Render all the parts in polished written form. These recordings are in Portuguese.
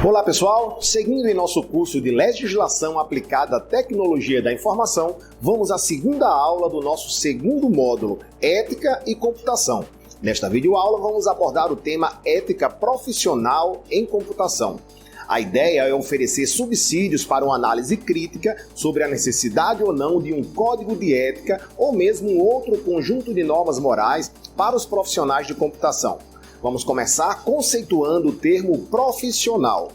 Olá pessoal, seguindo em nosso curso de Legislação Aplicada à Tecnologia da Informação, vamos à segunda aula do nosso segundo módulo, Ética e Computação. Nesta videoaula vamos abordar o tema Ética Profissional em Computação. A ideia é oferecer subsídios para uma análise crítica sobre a necessidade ou não de um código de ética ou mesmo um outro conjunto de normas morais para os profissionais de computação. Vamos começar conceituando o termo profissional.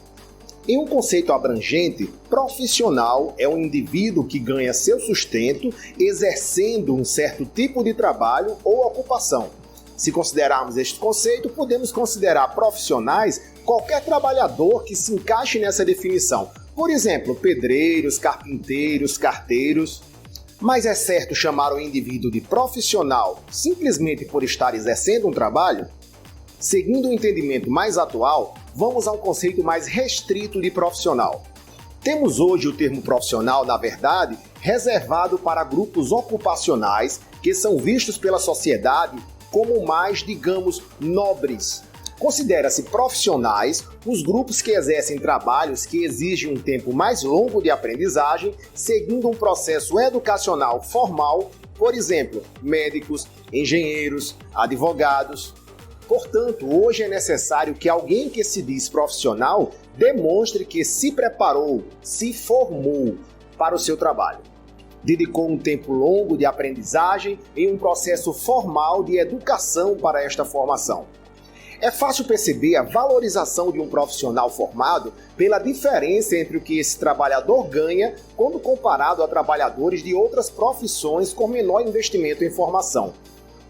Em um conceito abrangente, profissional é um indivíduo que ganha seu sustento exercendo um certo tipo de trabalho ou ocupação. Se considerarmos este conceito, podemos considerar profissionais qualquer trabalhador que se encaixe nessa definição. Por exemplo, pedreiros, carpinteiros, carteiros. Mas é certo chamar o indivíduo de profissional simplesmente por estar exercendo um trabalho? Seguindo um entendimento mais atual, vamos a um conceito mais restrito de profissional. Temos hoje o termo profissional, na verdade, reservado para grupos ocupacionais que são vistos pela sociedade como mais, digamos, nobres. Considera-se profissionais os grupos que exercem trabalhos que exigem um tempo mais longo de aprendizagem, seguindo um processo educacional formal, por exemplo, médicos, engenheiros, advogados. Portanto, hoje é necessário que alguém que se diz profissional demonstre que se preparou, se formou para o seu trabalho. Dedicou um tempo longo de aprendizagem em um processo formal de educação para esta formação. É fácil perceber a valorização de um profissional formado pela diferença entre o que esse trabalhador ganha quando comparado a trabalhadores de outras profissões com menor investimento em formação.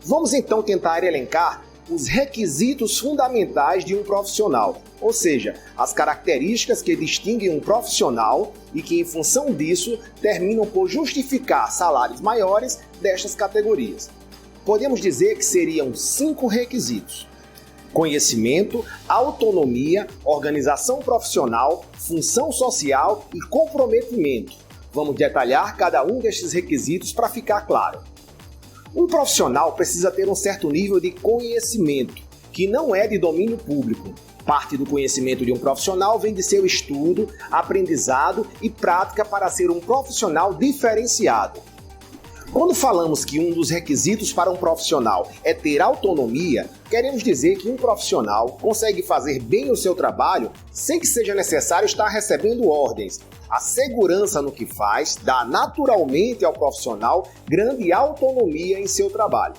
Vamos então tentar elencar os requisitos fundamentais de um profissional, ou seja, as características que distinguem um profissional e que, em função disso, terminam por justificar salários maiores destas categorias. Podemos dizer que seriam 5 requisitos: conhecimento, autonomia, organização profissional, função social e comprometimento. Vamos detalhar cada um destes requisitos para ficar claro. Um profissional precisa ter um certo nível de conhecimento, que não é de domínio público. Parte do conhecimento de um profissional vem de seu estudo, aprendizado e prática para ser um profissional diferenciado. Quando falamos que um dos requisitos para um profissional é ter autonomia, queremos dizer que um profissional consegue fazer bem o seu trabalho sem que seja necessário estar recebendo ordens. A segurança no que faz dá naturalmente ao profissional grande autonomia em seu trabalho.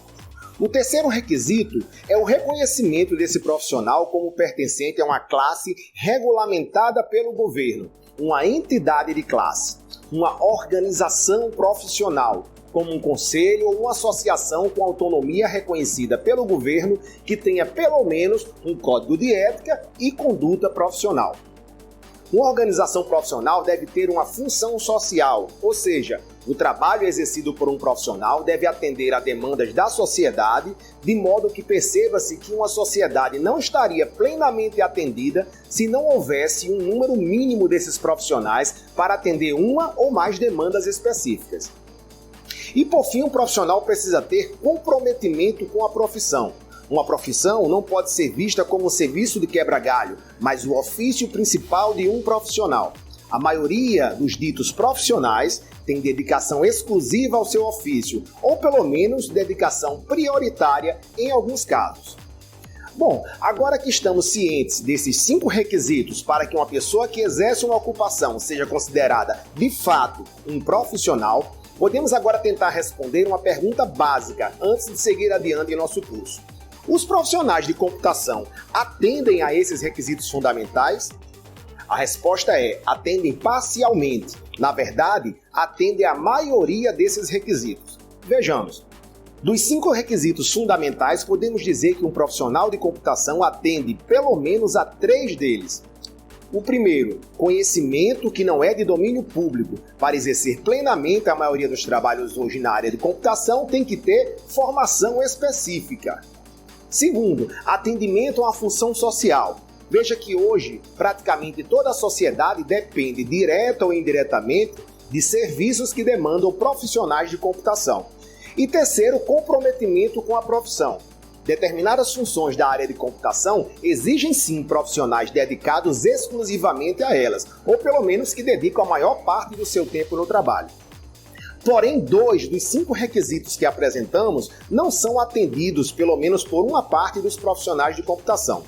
O terceiro requisito é o reconhecimento desse profissional como pertencente a uma classe regulamentada pelo governo, uma entidade de classe, uma organização profissional, como um conselho ou uma associação com autonomia reconhecida pelo governo que tenha pelo menos um código de ética e conduta profissional. Uma organização profissional deve ter uma função social, ou seja, o trabalho exercido por um profissional deve atender a demandas da sociedade, de modo que perceba-se que uma sociedade não estaria plenamente atendida se não houvesse um número mínimo desses profissionais para atender uma ou mais demandas específicas. E por fim, um profissional precisa ter comprometimento com a profissão. Uma profissão não pode ser vista como um serviço de quebra-galho, mas o ofício principal de um profissional. A maioria dos ditos profissionais tem dedicação exclusiva ao seu ofício, ou pelo menos dedicação prioritária em alguns casos. Bom, agora que estamos cientes desses 5 requisitos para que uma pessoa que exerce uma ocupação seja considerada de fato um profissional, podemos agora tentar responder uma pergunta básica antes de seguir adiante em nosso curso. Os profissionais de computação atendem a esses requisitos fundamentais? A resposta é: atendem parcialmente. Na verdade, atendem a maioria desses requisitos. Vejamos. Dos 5 requisitos fundamentais, podemos dizer que um profissional de computação atende pelo menos a 3 deles. O primeiro, conhecimento que não é de domínio público. Para exercer plenamente a maioria dos trabalhos hoje na área de computação, tem que ter formação específica. Segundo, atendimento a uma função social. Veja que hoje, praticamente toda a sociedade depende, direta ou indiretamente, de serviços que demandam profissionais de computação. E terceiro, comprometimento com a profissão. Determinadas funções da área de computação exigem sim profissionais dedicados exclusivamente a elas, ou pelo menos que dedicam a maior parte do seu tempo no trabalho. Porém, 2 dos 5 requisitos que apresentamos não são atendidos, pelo menos por uma parte dos profissionais de computação.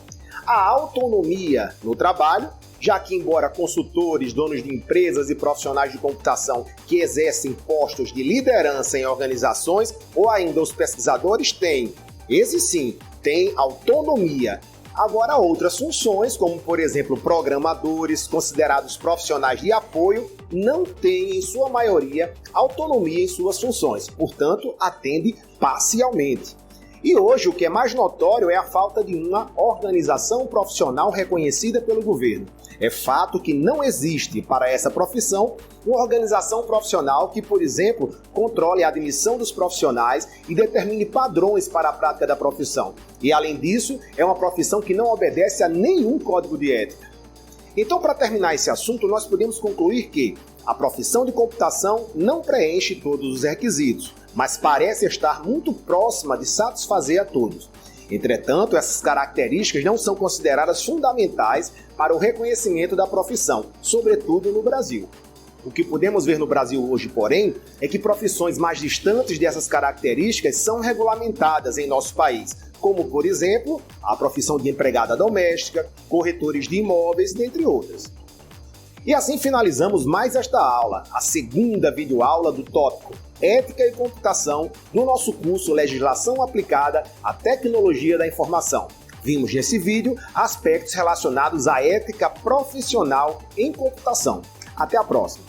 A autonomia no trabalho, já que embora consultores, donos de empresas e profissionais de computação que exercem postos de liderança em organizações ou ainda os pesquisadores têm, esses sim, têm autonomia. Agora, outras funções, como por exemplo programadores, considerados profissionais de apoio, não têm, em sua maioria, autonomia em suas funções, portanto, atende parcialmente. E hoje o que é mais notório é a falta de uma organização profissional reconhecida pelo governo. É fato que não existe para essa profissão uma organização profissional que, por exemplo, controle a admissão dos profissionais e determine padrões para a prática da profissão. E, além disso, é uma profissão que não obedece a nenhum código de ética. Então, para terminar esse assunto, nós podemos concluir que a profissão de computação não preenche todos os requisitos, mas parece estar muito próxima de satisfazer a todos. Entretanto, essas características não são consideradas fundamentais para o reconhecimento da profissão, sobretudo no Brasil. O que podemos ver no Brasil hoje, porém, é que profissões mais distantes dessas características são regulamentadas em nosso país, como, por exemplo, a profissão de empregada doméstica, corretores de imóveis, dentre outras. E assim finalizamos mais esta aula, a segunda videoaula do tópico Ética e Computação do nosso curso Legislação Aplicada à Tecnologia da Informação. Vimos nesse vídeo aspectos relacionados à ética profissional em computação. Até a próxima!